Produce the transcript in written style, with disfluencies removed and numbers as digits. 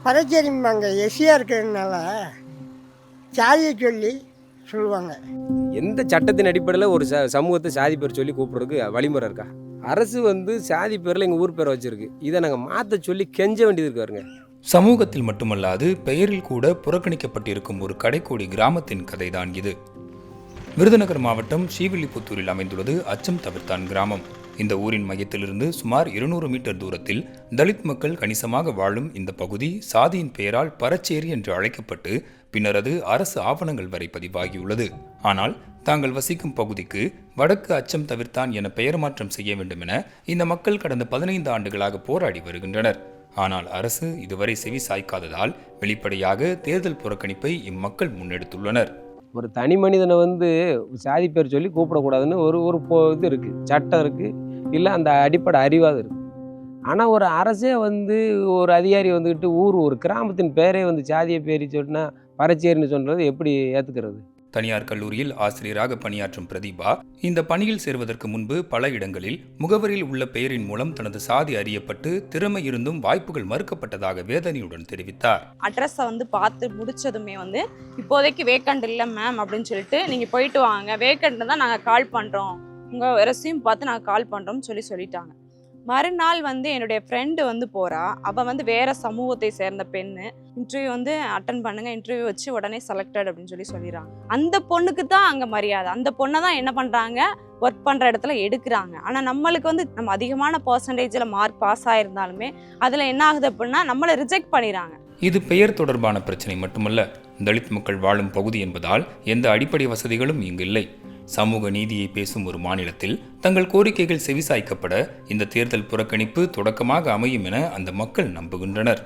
பரச்சேரிம்பாங்க எஸ்சியாக இருக்கிறதுனால சாதியை சொல்லி சொல்லுவாங்க. எந்த சட்டத்தின் அடிப்படையில் ஒரு சமூகத்தை சாதி பேர் சொல்லி கூப்பிட்றதுக்கு வழிமுறை இருக்கா? அரசு சாதி பேரில் எங்கள் ஊர் பேரை வச்சுருக்கு. இதை நாங்கள் மாற்ற சொல்லி கெஞ்ச வேண்டியது இருக்காருங்க. சமூகத்தில் மட்டுமல்லாது பெயரில் கூட புறக்கணிக்கப்பட்டிருக்கும் ஒரு கடைக்கோடி கிராமத்தின் கதைதான் இது. விருதுநகர் மாவட்டம் ஸ்ரீவில்லிபுத்தூரில் அமைந்துள்ளது அச்சம் தவிர்த்தான் கிராமம். இந்த ஊரின் மையத்திலிருந்து சுமார் 200 மீட்டர் தூரத்தில் தலித் மக்கள் கணிசமாக வாழும் இந்த பகுதி சாதியின் பெயரால் பரச்சேரி என்று அழைக்கப்பட்டு பின்னர் அது அரசு ஆவணங்கள் வரை பதிவாகியுள்ளது. ஆனால் தாங்கள் வசிக்கும் பகுதிக்கு வடக்கு அச்சம் தவிர்த்தான் என பெயர் மாற்றம் செய்ய வேண்டும் என இந்த மக்கள் கடந்த 15 ஆண்டுகளாக போராடி வருகின்றனர். ஆனால் அரசு இதுவரை செவி சாய்க்காததால் வெளிப்படையாக தேர்தல் புறக்கணிப்பை இம்மக்கள் முன்னெடுத்துள்ளனர். ஒரு தனி மனிதனை சாதி பேர் சொல்லி கூப்பிடக்கூடாதுன்னு ஒரு இது இருக்குது, சட்டம் இருக்குது, இல்லை அந்த அடிப்படை அறிவாது இருக்குது. ஆனால் ஒரு அரசே ஒரு அதிகாரி வந்துக்கிட்டு ஒரு கிராமத்தின் பேரே சாதியை பேரி சொன்னால் பரச்சேரின்னு சொல்கிறது எப்படி ஏற்றுக்கிறது? தனியார் கல்லூரியில் ஆசிரியராக பணியாற்றும் பிரதீபா இந்த பணியில் சேர்வதற்கு முன்பு பல இடங்களில் முகவரியில் உள்ள பெயரின் மூலம் தனது சாதி அறியப்பட்டு திறமை இருந்தும் வாய்ப்புகள் மறுக்கப்பட்டதாக வேதனையுடன் தெரிவித்தார். அட்ரஸை பார்த்து முடிச்சதுமே இப்போதைக்கு வேக்கண்ட் இல்லை மேம் அப்படின்னு சொல்லிட்டு நீங்கள் போயிட்டு வாங்க, வேக்கண்ட் தான் நாங்கள் கால் பண்ணுறோம், உங்கள் ரெஸ்யூம் பார்த்து நாங்கள் கால் பண்ணுறோம்னு சொல்லிட்டாங்க. மறுநாள் என்னுடைய ஃப்ரெண்டு போகிறா. அவள் வேறு சமூகத்தை சேர்ந்த பெண்ணு. இன்டர்வியூ அட்டன் பண்ணுங்க, இன்டர்வியூ வச்சு உடனே செலக்டட் அப்படின்னு சொல்லிடுறாங்க. அந்த பொண்ணுக்கு தான் அங்கே மரியாதை. அந்த பொண்ணை தான் என்ன பண்ணுறாங்க, ஒர்க் பண்ணுற இடத்துல எடுக்கிறாங்க. ஆனால் நம்மளுக்கு நம்ம அதிகமான பர்சன்டேஜில் மார்க் பாஸ் ஆகிருந்தாலுமே அதில் என்ன ஆகுது அப்படின்னா நம்மளை ரிஜெக்ட் பண்ணிடுறாங்க. இது பெயர் தொடர்பான பிரச்சனை மட்டுமல்ல, தலித் மக்கள் வாழும் பகுதி என்பதால் எந்த அடிப்படை வசதிகளும் இங்கு இல்லை. சமூக நீதியை பேசும் ஒரு மாநிலத்தில் தங்கள் கோரிக்கைகள் செவிசாய்க்கப்பட இந்த தேர்தல் புறக்கணிப்பு தொடக்கமாக அமையும் என அந்த மக்கள் நம்புகின்றனர்.